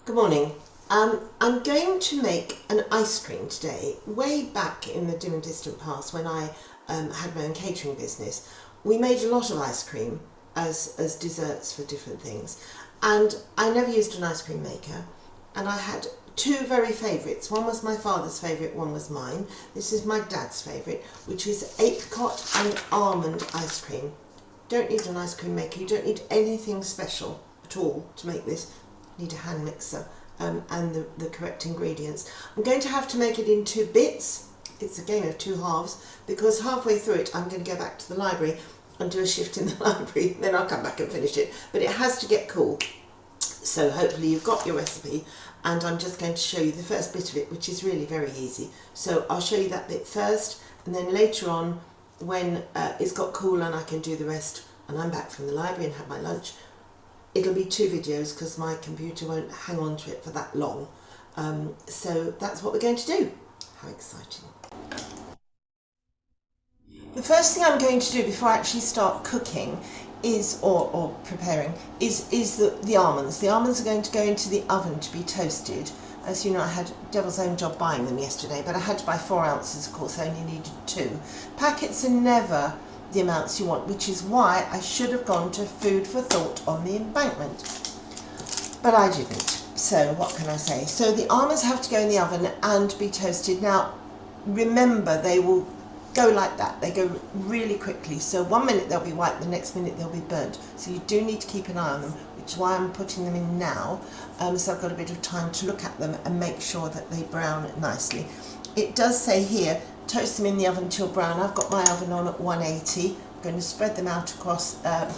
Good morning. I'm going to make an ice cream today. Way back in the dim and distant past when I had my own catering business, we made a lot of ice cream as desserts for different things. And I never used an ice cream maker. And I had two very favourites. One was my father's favourite, one was mine. This is my dad's favourite, which is apricot and almond ice cream. Don't need an ice cream maker, you don't need anything special at all to make this. Need a hand mixer and the correct ingredients. I'm going to have to make it in 2 bits. It's a game of 2 halves because halfway through it I'm going to go back to the library and do a shift in the library, then I'll come back and finish it. But it has to get cool. So hopefully you've got your recipe, and I'm just going to show you the first bit of it, which is really very easy. So I'll show you that bit first, and then later on when it's got cool and I can do the rest and I'm back from the library and have my lunch, it'll be 2 videos because my computer won't hang on to it for that long. So that's what we're going to do. How exciting. The first thing I'm going to do before I actually start cooking is, or preparing, is the almonds. The almonds are going to go into the oven to be toasted. As you know, I had devil's own job buying them yesterday, but I had to buy 4 ounces, of course, I only needed 2. Packets are never the amounts you want, which is why I should have gone to food for thought on the embankment, but I didn't. So what can I say? So the almonds have to go in the oven and be toasted. Now remember, they will go like that, they go really quickly, so 1 minute they'll be white, the next minute they'll be burnt, so you do need to keep an eye on them, which is why I'm putting them in now, so I've got a bit of time to look at them and make sure that they brown nicely. It does say here toast them in the oven till brown. I've got my oven on at 180. I'm going to spread them out across a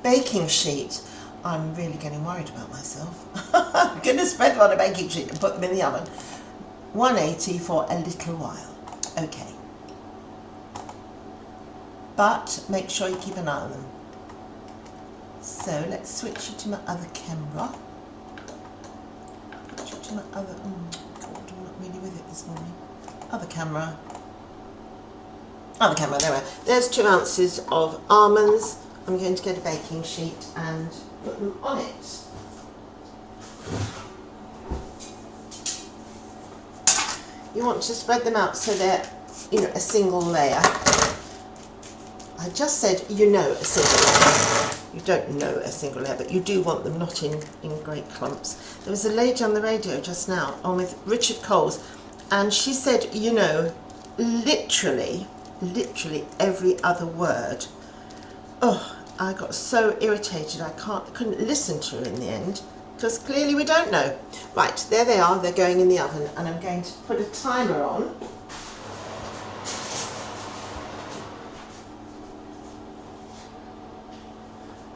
baking sheet. I'm really getting worried about myself. I'm going to spread them on a baking sheet and put them in the oven. 180 for a little while. Okay. But make sure you keep an eye on them. So let's switch it to my other camera. My other, God, I'm not really with it this morning. Other camera, there we are. There's 2 ounces of almonds. I'm going to get a baking sheet and put them on it. You want to spread them out so they're, a single layer. I just said, a single layer. You don't know a single layer, but you do want them not in great clumps. There was a lady on the radio just now on with Richard Coles, and she said, literally every other word. Oh, I got so irritated I couldn't listen to her in the end, because clearly we don't know. Right, there they are, they're going in the oven, and I'm going to put a timer on.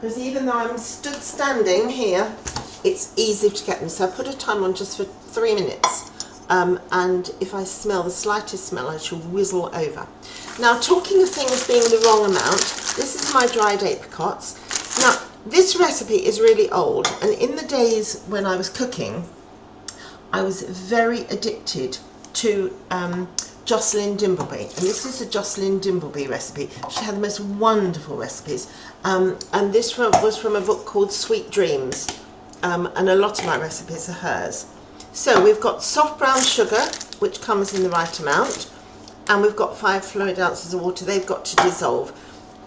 Because even though I'm standing here, it's easy to get them. So I put a timer on just for 3 minutes. And if I smell the slightest smell, I shall whizzle over. Now, talking of things being the wrong amount, this is my dried apricots. Now, this recipe is really old. And in the days when I was cooking, I was very addicted to Jocelyn Dimbleby, and this is a Jocelyn Dimbleby recipe. She had the most wonderful recipes, and this was from a book called Sweet Dreams, and a lot of my recipes are hers. So we've got soft brown sugar, which comes in the right amount, and we've got 5 fluid ounces of water. They've got to dissolve.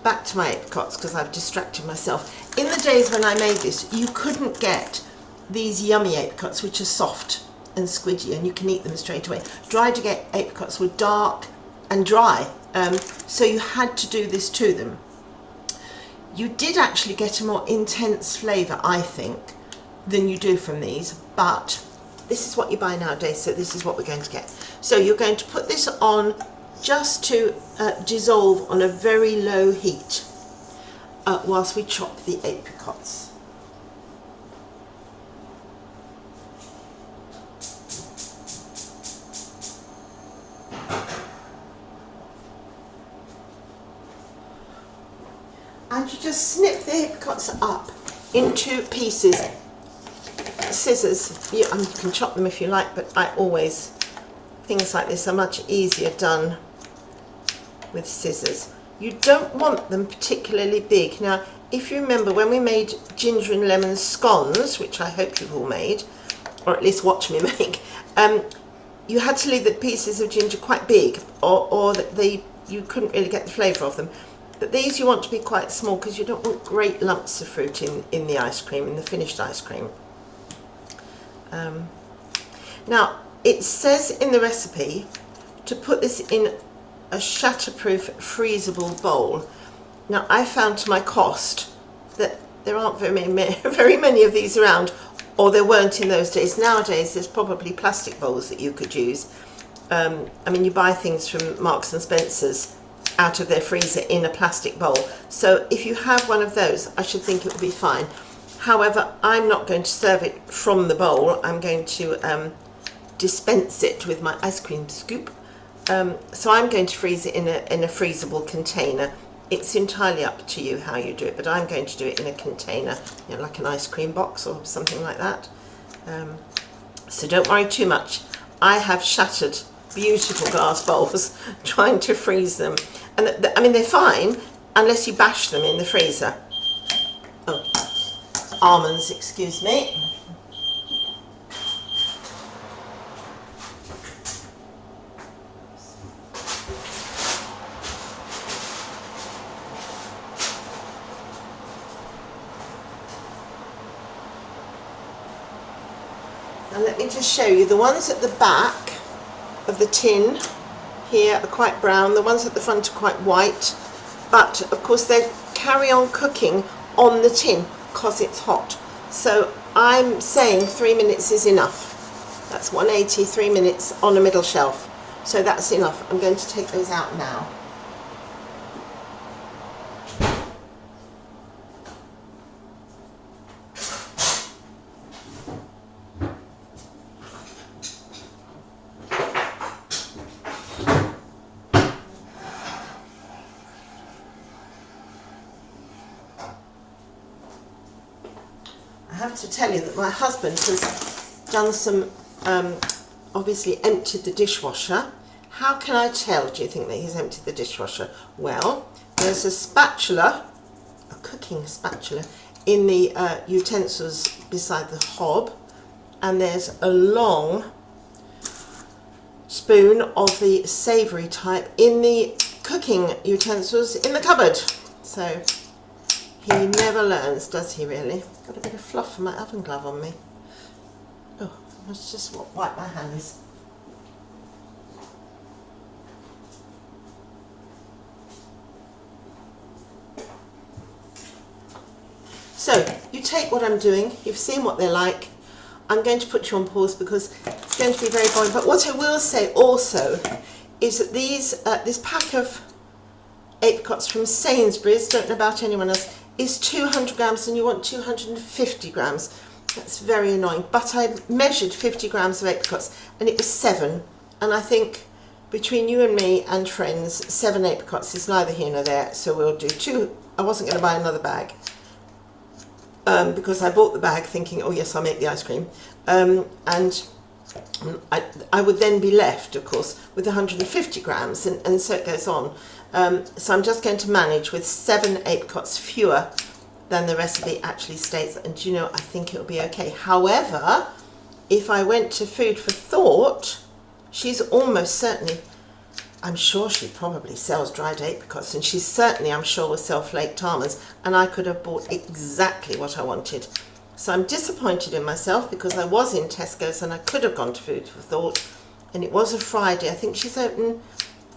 Back to my apricots because I've distracted myself. In the days when I made this, you couldn't get these yummy apricots which are soft and squidgy, and you can eat them straight away. Dried apricots were dark and dry, so you had to do this to them. You did actually get a more intense flavour, I think, than you do from these, but this is what you buy nowadays, so this is what we're going to get. So you're going to put this on just to dissolve on a very low heat whilst we chop the apricots. And you just snip the apricots up into pieces. Scissors, you can chop them if you like, but things like this are much easier done with scissors. You don't want them particularly big. Now, if you remember when we made ginger and lemon scones, which I hope you've all made, or at least watch me make, you had to leave the pieces of ginger quite big, or that you couldn't really get the flavour of them. But these you want to be quite small because you don't want great lumps of fruit in the ice cream, in the finished ice cream. Now, it says in the recipe to put this in a shatterproof freezable bowl. Now, I found to my cost that there aren't very many of these around, or there weren't in those days. Nowadays, there's probably plastic bowls that you could use. I mean, you buy things from Marks and Spencer's out of their freezer in a plastic bowl. So if you have one of those, I should think it would be fine. However, I'm not going to serve it from the bowl. I'm going to dispense it with my ice cream scoop. So I'm going to freeze it in a freezable container. It's entirely up to you how you do it, but I'm going to do it in a container, you know, like an ice cream box or something like that. So don't worry too much. I have shattered beautiful glass bowls trying to freeze them, and I mean they're fine unless you bash them in the freezer. Oh, almonds, excuse me. And let me just show you, the ones at the back of the tin here are quite brown, the ones at the front are quite white, but of course they carry on cooking on the tin because it's hot. So I'm saying 3 minutes is enough. That's 180, 3 minutes on a middle shelf. So that's enough. I'm going to take those out now. I have to tell you that my husband has done some, obviously emptied the dishwasher. How can I tell, do you think, that he's emptied the dishwasher? Well, there's a spatula, a cooking spatula, in the utensils beside the hob, and there's a long spoon of the savoury type in the cooking utensils in the cupboard. So he never learns, does he really? Got a bit of fluff from my oven glove on me. Oh, I must just wipe my hands. So, you take what I'm doing, you've seen what they're like. I'm going to put you on pause because it's going to be very boring. But what I will say also is that this pack of apricots from Sainsbury's, don't know about anyone else, is 200 grams and you want 250 grams. That's very annoying. But I measured 50 grams of apricots and it was 7. And I think between you and me and friends, 7 apricots is neither here nor there. So we'll do 2. I wasn't going to buy another bag because I bought the bag thinking, oh yes, I'll make the ice cream. And I would then be left, of course, with 150 grams and so it goes on. So I'm just going to manage with 7 apricots fewer than the recipe actually states, and you know, I think it'll be okay. However, if I went to Food for Thought, she's almost certainly, I'm sure she probably sells dried apricots, and she certainly, I'm sure, will sell flaked almonds, and I could have bought exactly what I wanted. So I'm disappointed in myself because I was in Tesco's and I could have gone to Food for Thought, and it was a Friday. I think she's open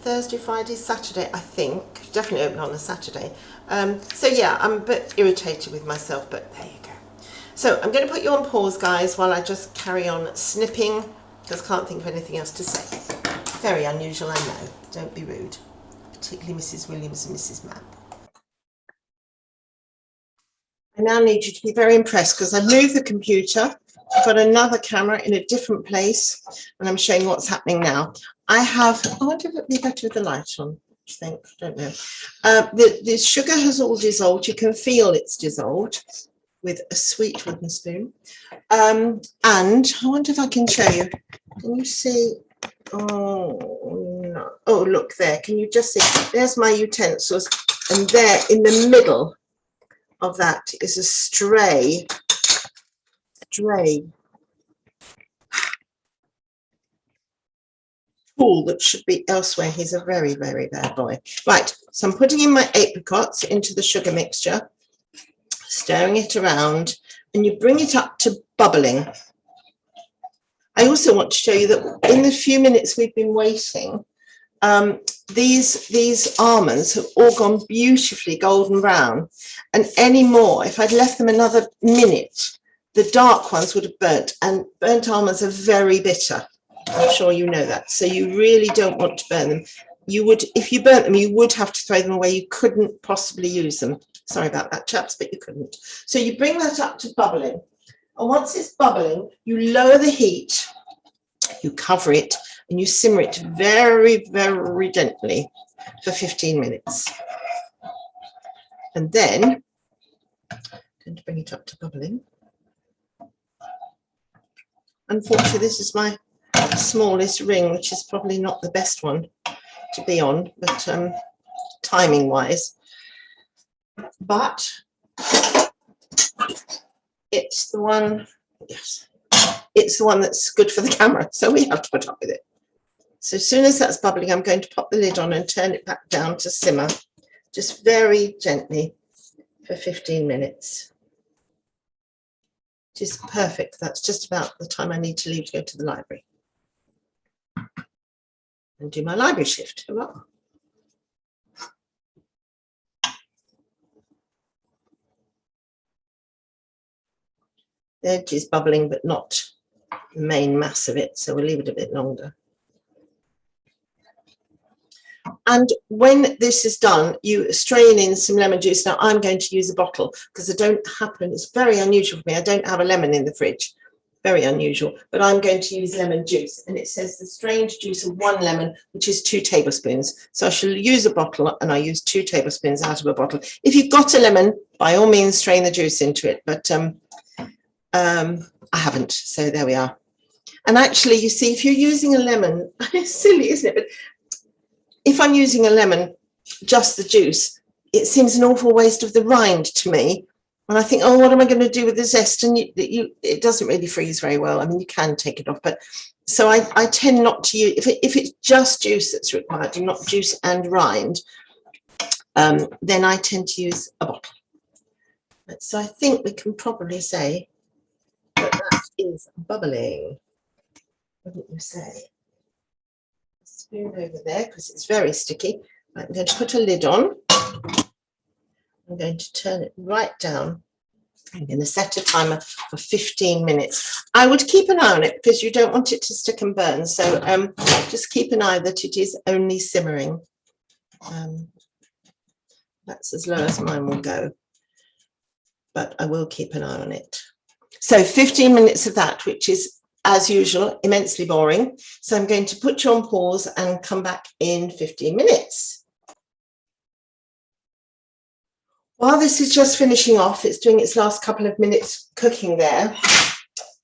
Thursday, Friday, Saturday, I think. Definitely open on a Saturday. So yeah, I'm a bit irritated with myself, but there you go. So I'm going to put you on pause, guys, while I just carry on snipping, because I can't think of anything else to say. Very unusual, I know. Don't be rude. Particularly Mrs. Williams and Mrs. Mapp. I now need you to be very impressed because I've moved the computer. I've got another camera in a different place and I'm showing you what's happening now. I wonder if it would be better with the light on. I think, I don't know. The sugar has all dissolved. You can feel it's dissolved with a sweet wooden spoon. And I wonder if I can show you. Can you see? Oh, no. oh, look there, can you just see, there's my utensils, and there in the middle of that is a stray tool that should be elsewhere. He's a very, very bad boy. Right, so I'm putting in my apricots into the sugar mixture, stirring it around, and you bring it up to bubbling. I also want to show you that in the few minutes we've been waiting, these almonds have all gone beautifully golden brown, and any more, if I'd left them another minute, the dark ones would have burnt, and burnt almonds are very bitter. I'm sure you know that. So you really don't want to burn them. You would, if you burnt them, you would have to throw them away. You couldn't possibly use them. Sorry about that, chaps, but you couldn't. So you bring that up to bubbling. And once it's bubbling, you lower the heat, you cover it, and you simmer it very, very gently for 15 minutes. And then, I'm going to bring it up to bubbling. Unfortunately, this is my smallest ring, which is probably not the best one to be on, but timing wise, but it's the one, yes, it's the one that's good for the camera, so we have to put up with it. So as soon as that's bubbling, I'm going to pop the lid on and turn it back down to simmer, just very gently for 15 minutes. Which is perfect. That's just about the time I need to leave to go to the library and do my library shift. Hurrah. The edge is bubbling, but not the main mass of it, so we'll leave it a bit longer. And when this is done, you strain in some lemon juice. Now I'm going to use a bottle because I don't happen, it's very unusual for me, I don't have a lemon in the fridge. Very unusual, but I'm going to use lemon juice, and it says the strained juice of 1 lemon, which is 2 tablespoons. So I shall use a bottle, and I use 2 tablespoons out of a bottle. If you've got a lemon, by all means strain the juice into it, but I haven't, so there we are. And actually, you see, if you're using a lemon, it's silly, isn't it? But if I'm using a lemon, just the juice, it seems an awful waste of the rind to me. And I think, oh, what am I going to do with the zest? And it doesn't really freeze very well. I mean, you can take it off, but so I tend not to use, if it's just juice that's required and not juice and rind, then I tend to use a bottle. So I think we can probably say that that is bubbling. Wouldn't you say? Spoon over there because it's very sticky. I'm going to put a lid on. I'm going to turn it right down. I'm going to set a timer for 15 minutes. I would keep an eye on it because you don't want it to stick and burn. So just keep an eye that it is only simmering. That's as low as mine will go. But I will keep an eye on it. So 15 minutes of that, which is, as usual, immensely boring. So I'm going to put you on pause and come back in 15 minutes. While this is just finishing off, it's doing its last couple of minutes cooking there,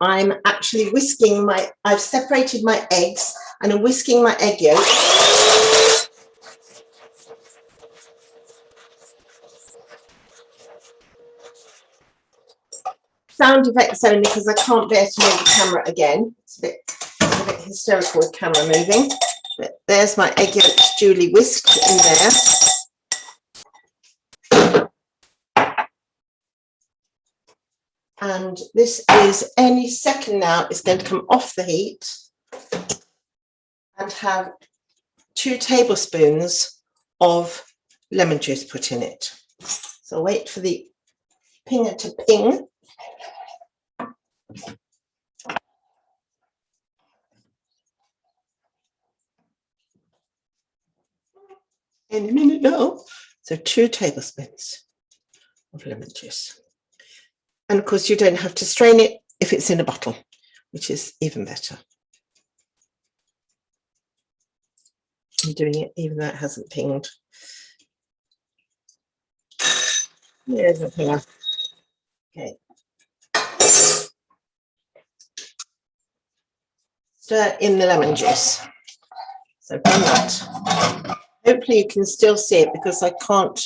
I'm actually whisking I've separated my eggs and I'm whisking my egg yolk. Sound effects only because I can't bear to move the camera again. It's a bit hysterical with camera moving. But there's my egg yolks duly whisked in there. And this is any second now, it's going to come off the heat and have 2 tablespoons of lemon juice put in it. So wait for the pinger to ping. Any minute now. So 2 tablespoons of lemon juice. And of course, you don't have to strain it if it's in a bottle, which is even better. I'm doing it even though it hasn't pinged. There's a pinger. Okay. Stir in the lemon juice. So done that. Hopefully you can still see it because I can't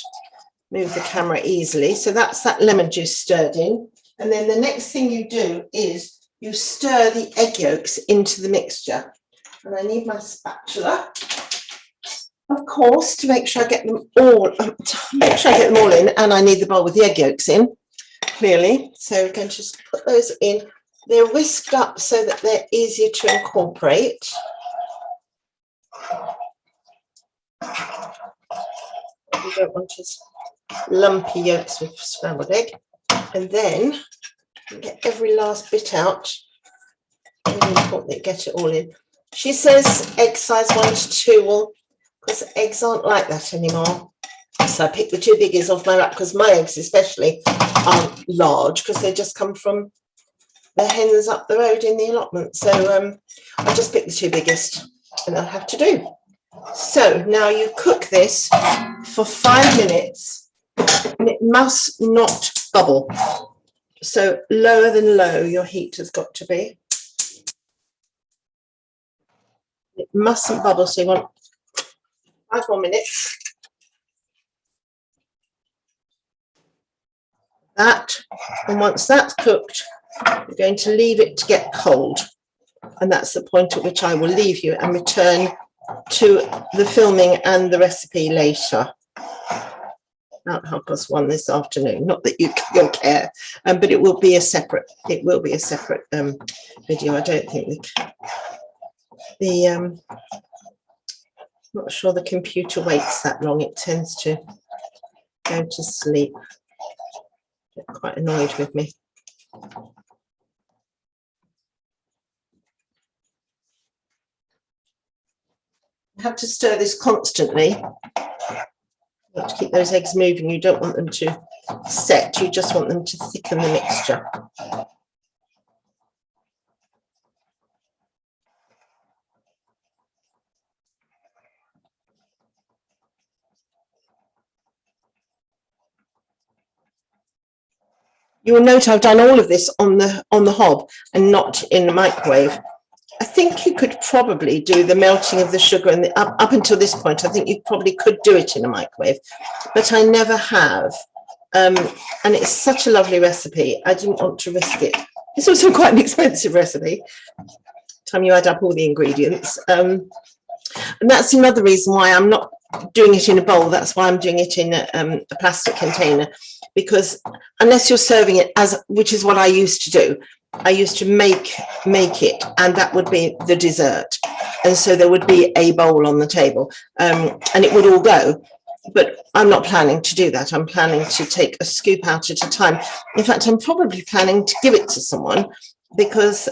move the camera easily. So that's that lemon juice stirred in. And then the next thing you do is you stir the egg yolks into the mixture. And I need my spatula, of course, to make sure I get them all, in. And I need the bowl with the egg yolks in, clearly. So we're going to just put those in. They're whisked up so that they're easier to incorporate. You don't want just lumpy yolks with scrambled egg. And then get every last bit out. Really important that you get it all in. She says egg size 1 to 2. Well, because eggs aren't like that anymore. So I picked the 2 biggies off my rack because my eggs especially aren't large because they just come from the hens up the road in the allotment. So I just picked the 2 biggest and I'll have to do. So now you cook this for 5 minutes and it must not bubble. So lower than low your heat has got to be. It mustn't bubble, so you want 5 more minutes. That, and once that's cooked, you're going to leave it to get cold. And that's the point at which I will leave you and return to the filming and the recipe later. About 1:30 this afternoon. Not that you'll care, but it will be a separate. Video. I don't think not sure the computer waits that long. It tends to go to sleep. Get quite annoyed with me. You have to stir this constantly. You have to keep those eggs moving. You don't want them to set. You just want them to thicken the mixture. You will note I've done all of this on the hob and not in the microwave. I think you could probably do the melting of the sugar and up until this point. I think you probably could do it in a microwave, but I never have. And it's such a lovely recipe. I didn't want to risk it. It's also quite an expensive recipe. Time you add up all the ingredients, and that's another reason why I'm not doing it in a bowl. That's why I'm doing it in a plastic container. Because unless you're serving it as, which is what I used to do, I used to make it, and that would be the dessert, and so there would be a bowl on the table, and it would all go. But I'm not planning to do that. I'm planning to take a scoop out at a time. In fact, I'm probably planning to give it to someone, because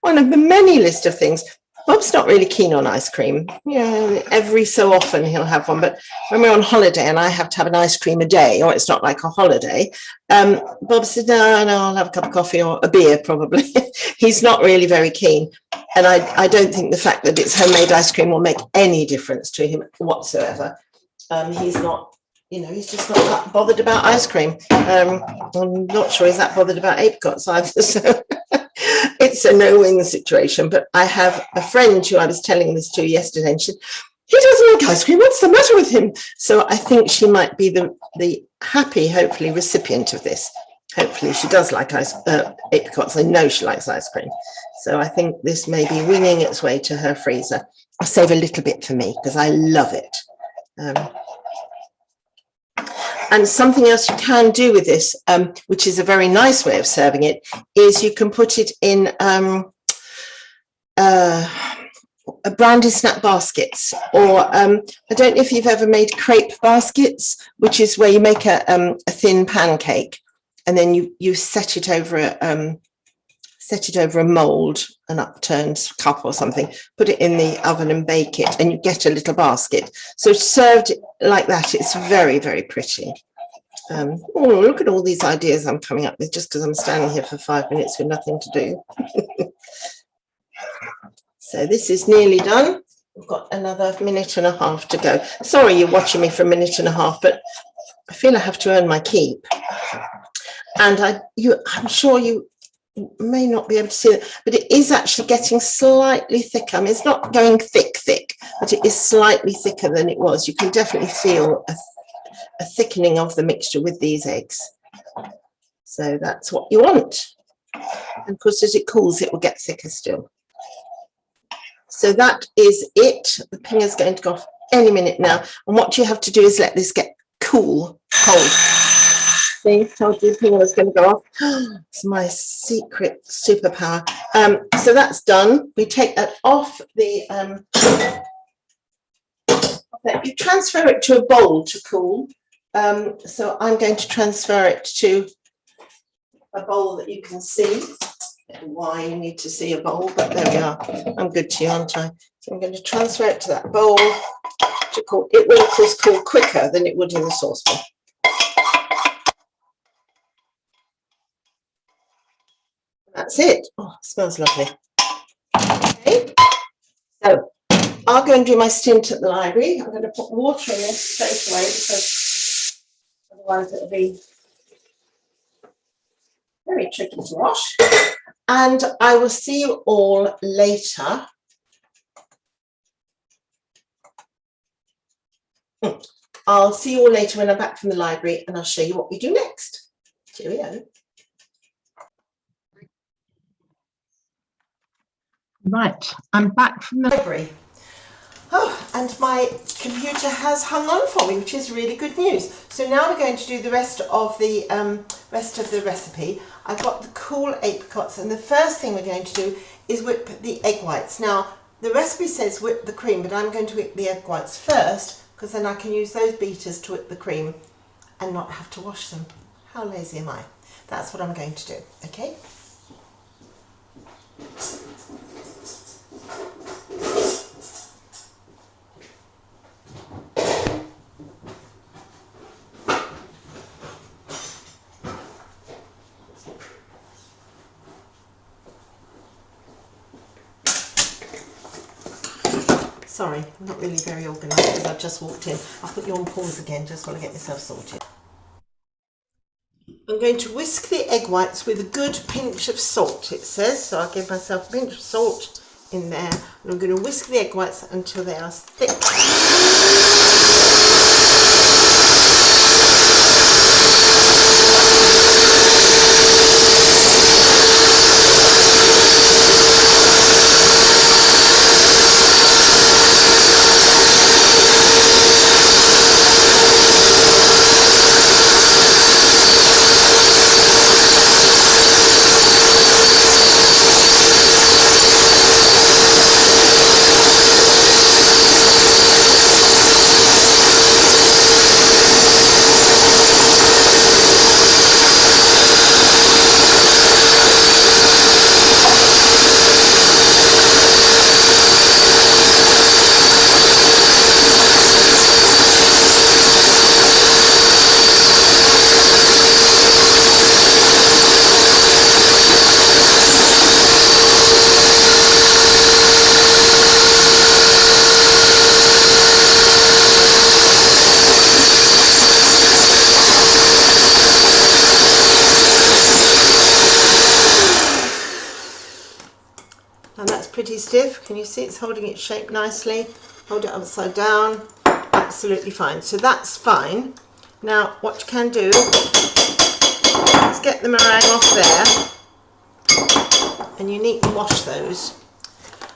one of the many list of things. Bob's not really keen on ice cream. Yeah, every so often he'll have one, but when we're on holiday and I have to have an ice cream a day, or it's not like a holiday, Bob said, no, I'll have a cup of coffee or a beer probably. He's not really very keen. And I don't think the fact that it's homemade ice cream will make any difference to him whatsoever. He's not, he's just not that bothered about ice cream. I'm not sure he's that bothered about apricots either, so... It's a no-win situation, but I have a friend who I was telling this to yesterday, and she said, he doesn't like ice cream, what's the matter with him? So I think she might be the happy, hopefully, recipient of this. Hopefully she does like apricots. I know she likes ice cream. So I think this may be winging its way to her freezer. I'll save a little bit for me because I love it. And something else you can do with this, which is a very nice way of serving it, is you can put it in brandy snack baskets, or I don't know if you've ever made crepe baskets, which is where you make a thin pancake and then you set it over a mold, an upturned cup or something, put it in the oven and bake it, and you get a little basket. So served like that, it's very, very pretty. Oh, look at all these ideas I'm coming up with just because I'm standing here for 5 minutes with nothing to do. So this is nearly done. We've got another minute and a half to go. Sorry you're watching me for a minute and a half, but I feel I have to earn my keep. And I'm sure you you may not be able to see it, but it is actually getting slightly thicker. I mean, it's not going thick, but it is slightly thicker than it was. You can definitely feel a thickening of the mixture with these eggs. So that's what you want. And of course, as it cools, it will get thicker still. So that is it. The ping is going to go off any minute now. And what you have to do is let this get cold. See, told you the ping was going to go off. It's my secret superpower. So that's done. We take that off the. You transfer it to a bowl to cool. So I'm going to transfer it to a bowl that you can see. Why you need to see a bowl, but there we are. I'm good to you, aren't I? So I'm going to transfer it to that bowl to cool. It will of course cool quicker than it would in the saucepan. That's it. Oh, it smells lovely. Okay, so I'll go and do my stint at the library. I'm going to put water in this straight away because otherwise it'll be very tricky to wash. And I will see you all later. I'll see you all later when I'm back from the library, and I'll show you what we do next. Cheerio. Right, I'm back from the library. Oh, and my computer has hung on for me, which is really good news. So now we're going to do the rest of the recipe. I've got the cool apricots, and the first thing we're going to do is whip the egg whites. Now, the recipe says whip the cream, but I'm going to whip the egg whites first, because then I can use those beaters to whip the cream and not have to wash them. How lazy am I? That's what I'm going to do, okay? Sorry, I'm not really very organised because I've just walked in. I'll put you on pause again, just want to get myself sorted. I'm going to whisk the egg whites with a good pinch of salt, it says. So I'll give myself a pinch of salt in there. And I'm going to whisk the egg whites until they are thick. And that's pretty stiff. Can you see it's holding its shape nicely? Hold it upside down. Absolutely fine. So that's fine. Now what you can do is get the meringue off there, and you neatly wash those.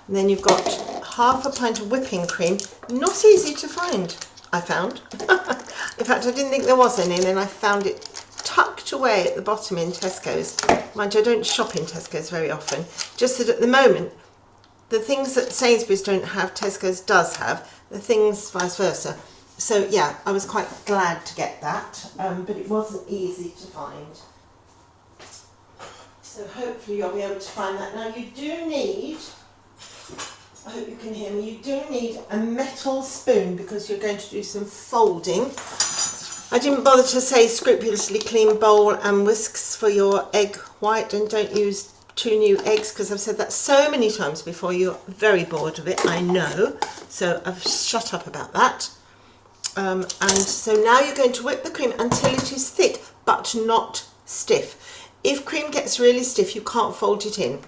And then you've got half a pint of whipping cream. Not easy to find, I found. In fact, I didn't think there was any, and then I found it tucked away at the bottom in Tesco's. Mind you, I don't shop in Tesco's very often. Just that at the moment, the things that Sainsbury's don't have, Tesco's does have. The things vice versa. So yeah, I was quite glad to get that, but it wasn't easy to find. So hopefully you'll be able to find that. Now you do need, I hope you can hear me, you do need a metal spoon because you're going to do some folding. I didn't bother to say scrupulously clean bowl and whisks for your egg white, and don't use 2 new eggs because I've said that so many times before. You're very bored of it, I know, so I've shut up about that. And so now you're going to whip the cream until it is thick but not stiff. if cream gets really stiff, you can't fold it in.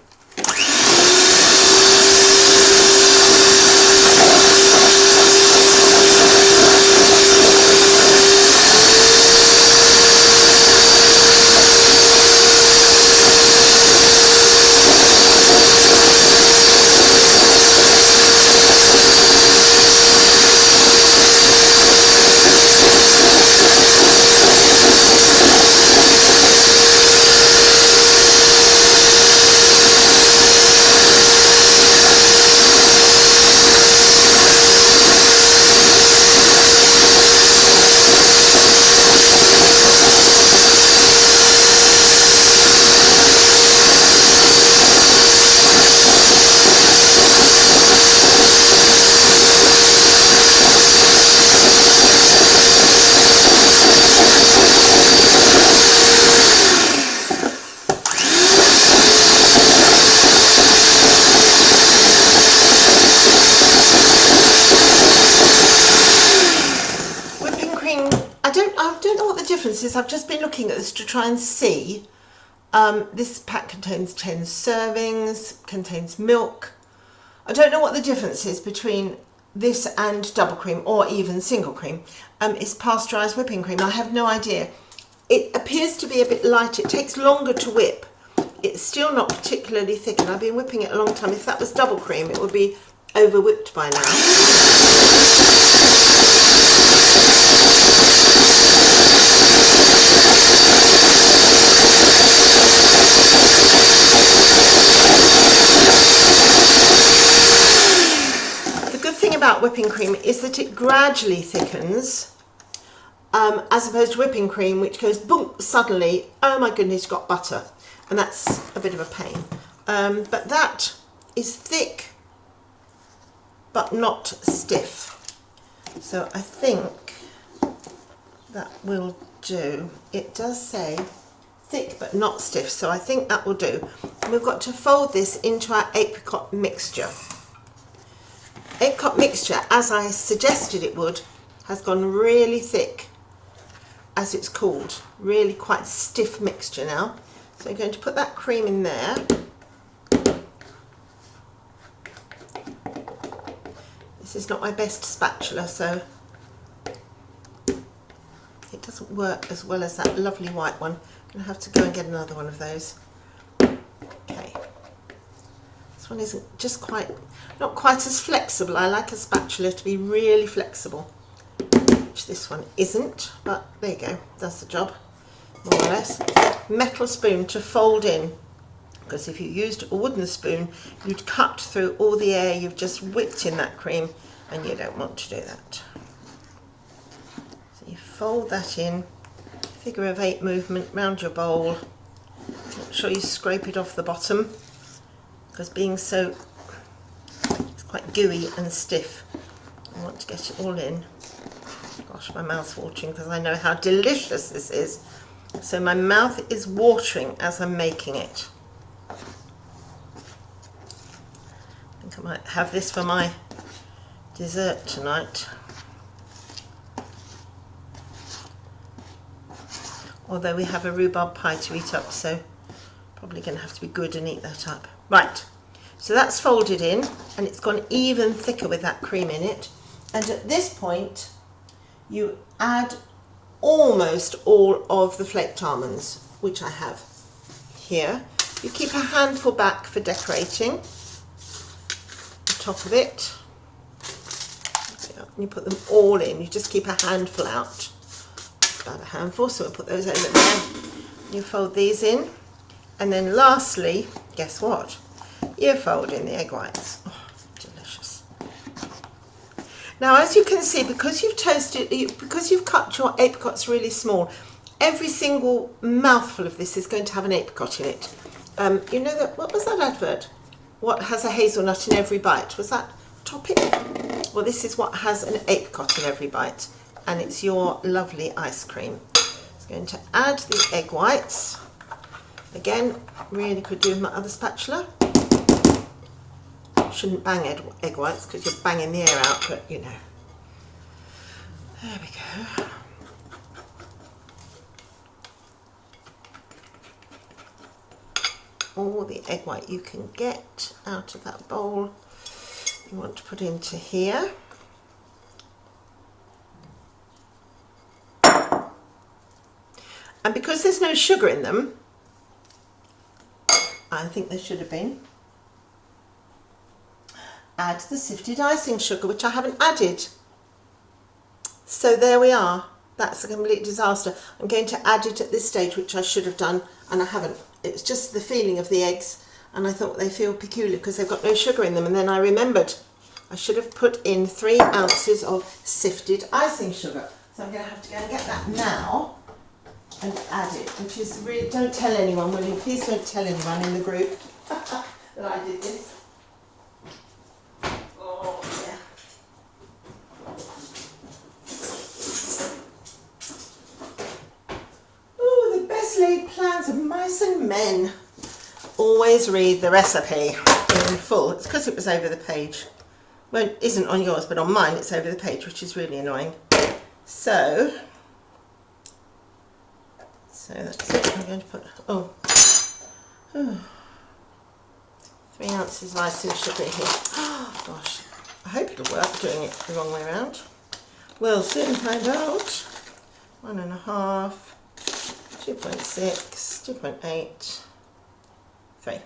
I don't know what the difference is. I've just been looking at this to try and see. This pack contains 10 servings, contains milk. I don't know what the difference is between this and double cream or even single cream. It's pasteurised whipping cream. I have no idea. It appears to be a bit lighter. It takes longer to whip. It's still not particularly thick, and I've been whipping it a long time. If that was double cream, it would be over whipped by now. About whipping cream is that it gradually thickens, as opposed to whipping cream, which goes boom suddenly. Oh my goodness, you've got butter, and that's a bit of a pain. But that is thick but not stiff, so I think that will do. It does say thick but not stiff, so I think that will do. And we've got to fold this into our apricot mixture. Apricot mixture, as I suggested it would, has gone really thick, as it's called, really quite stiff mixture now. So I'm going to put that cream in there. This is not my best spatula, so it doesn't work as well as that lovely white one. I'm going to have to go and get another one of those. Okay. This one isn't just not quite as flexible. I like a spatula to be really flexible, which this one isn't, but there you go, does the job, more or less. Metal spoon to fold in, because if you used a wooden spoon, you'd cut through all the air you've just whipped in that cream, and you don't want to do that. So you fold that in, figure of 8 movement round your bowl. Make sure you scrape it off the bottom, because being so quite gooey and stiff, I want to get it all in. Gosh, my mouth's watering because I know how delicious this is. So my mouth is watering as I'm making it. I think I might have this for my dessert tonight. Although we have a rhubarb pie to eat up, so probably going to have to be good and eat that up. Right. So that's folded in, and it's gone even thicker with that cream in it. And at this point, you add almost all of the flaked almonds, which I have here. You keep a handful back for decorating the top of it. You put them all in. You just keep a handful out. About a handful, so we'll put those over there. You fold these in, and then lastly, guess what? You fold in the egg whites. Oh, delicious. Now, as you can see, because you've toasted, because you've cut your apricots really small, every single mouthful of this is going to have an apricot in it. You know that, what was that advert? What has a hazelnut in every bite? Was that Topic? Well, this is what has an apricot in every bite, and it's your lovely ice cream. It's going to add the egg whites. Again, really could do with my other spatula. Shouldn't bang egg whites because you're banging the air out, but you know. There we go. all the egg white you can get out of that bowl. You want to put into here. And because there's no sugar in them, I think there should have been, add the sifted icing sugar, which I haven't added. So there we are. That's a complete disaster. I'm going to add it at this stage, which I should have done, and I haven't. It's just the feeling of the eggs, and I thought they feel peculiar because they've got no sugar in them, and then I remembered I should have put in 3 ounces of sifted icing sugar. So I'm going to have to go and get that now and add it, which is really, don't tell anyone, will you? Please don't tell anyone in the group that I did this. Oh, yeah. Oh, the best laid plans of mice and men. Always read the recipe in full. It's because it was over the page. Well, it isn't on yours, but on mine it's over the page, which is really annoying. So that's it. I'm going to put, 3 ounces of icing sugar here. Oh gosh, I hope it'll work doing it the wrong way around. We'll soon find out. 1.5, 2.6, 2.8, 3.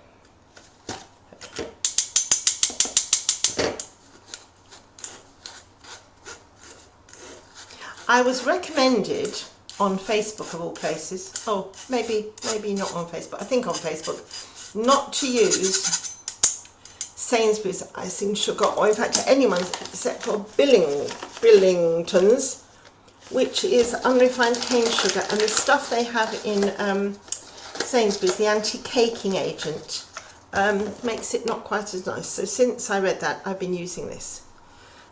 I was recommended on Facebook, of all places, oh, maybe not on Facebook, I think on Facebook, not to use Sainsbury's icing sugar, or in fact anyone's except for Billington's, which is unrefined cane sugar, and the stuff they have in Sainsbury's, the anti-caking agent, makes it not quite as nice. So since I read that, I've been using this.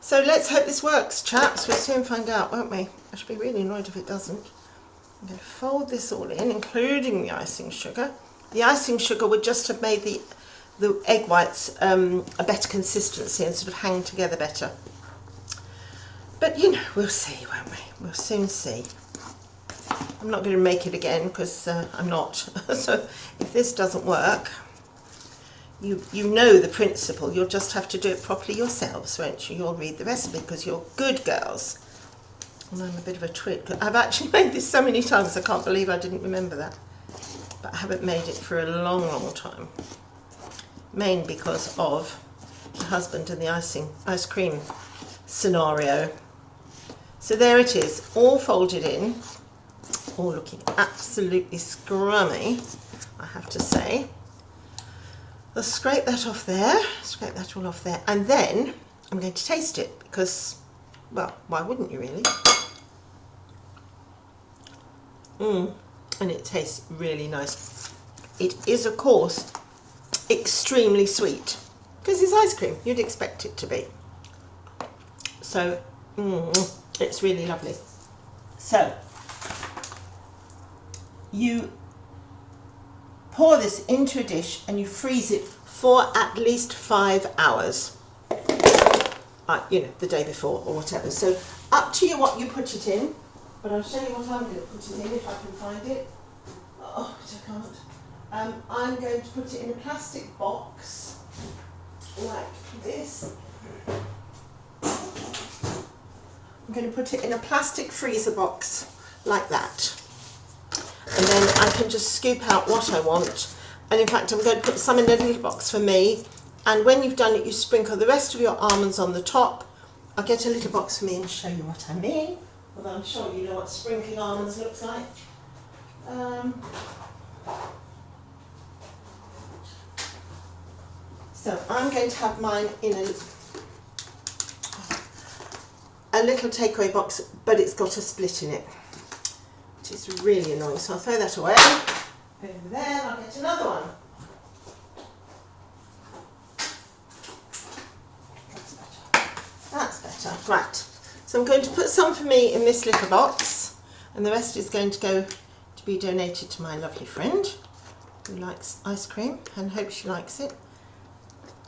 So let's hope this works, chaps. We'll soon find out, won't we? I should be really annoyed if it doesn't. I'm going to fold this all in, including the icing sugar. The icing sugar would just have made the egg whites a better consistency and sort of hang together better. But you know, we'll see, won't we? We'll soon see. I'm not going to make it again because I'm not. So if this doesn't work, you know the principle. You'll just have to do it properly yourselves, won't you? You'll read the recipe because you're good girls. And I'm a bit of a twit. I've actually made this so many times, I can't believe I didn't remember that. But I haven't made it for a long, long time. Mainly because of the husband and the ice cream scenario. So there it is, all folded in, all looking absolutely scrummy, I have to say. I'll scrape that off there, scrape that all off there, and then I'm going to taste it because, well, why wouldn't you really? And it tastes really nice. It is, of course, extremely sweet because it's ice cream. You'd expect it to be. So, it's really lovely. So, you pour this into a dish and you freeze it for at least 5 hours. You know, the day before or whatever. So, up to you what you put it in. But I'll show you what I'm going to put it in if I can find it. Oh, I can't. I'm going to put it in a plastic box like this. I'm going to put it in a plastic freezer box like that. And then I can just scoop out what I want. And in fact, I'm going to put some in a little box for me. And when you've done it, you sprinkle the rest of your almonds on the top. I'll get a little box for me and show you what I mean. Although I'm sure you know what sprinkling almonds looks like. So I'm going to have mine in a little takeaway box, but it's got a split in it, which is really annoying. So I'll throw that away. Over there, I'll get another one. That's better. Right. So I'm going to put some for me in this little box, and the rest is going to go to be donated to my lovely friend who likes ice cream and hopes she likes it.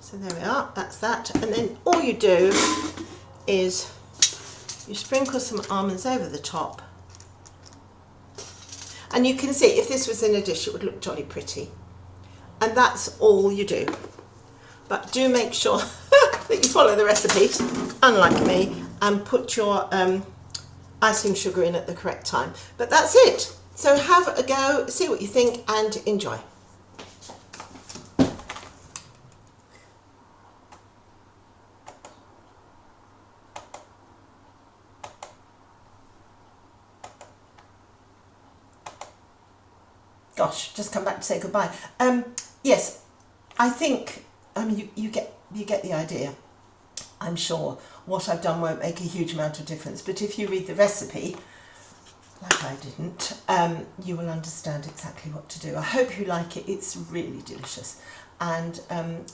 So there we are, that's that. And then all you do is you sprinkle some almonds over the top. And you can see, if this was in a dish, it would look jolly pretty. And that's all you do. But do make sure that you follow the recipe, unlike me, and put your icing sugar in at the correct time. But that's it. So have a go, see what you think, and enjoy. Gosh, just come back to say goodbye. Yes, I think you get the idea. I'm sure what I've done won't make a huge amount of difference, but if you read the recipe, like I didn't, you will understand exactly what to do. I hope you like it. It's really delicious. And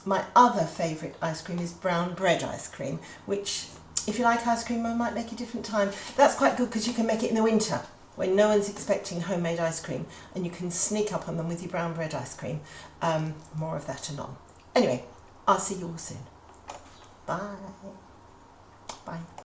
my other favourite ice cream is brown bread ice cream, which, if you like ice cream, I might make a different time. That's quite good because you can make it in the winter when no one's expecting homemade ice cream, and you can sneak up on them with your brown bread ice cream. More of that anon. Anyway, I'll see you all soon. Bye. Bye.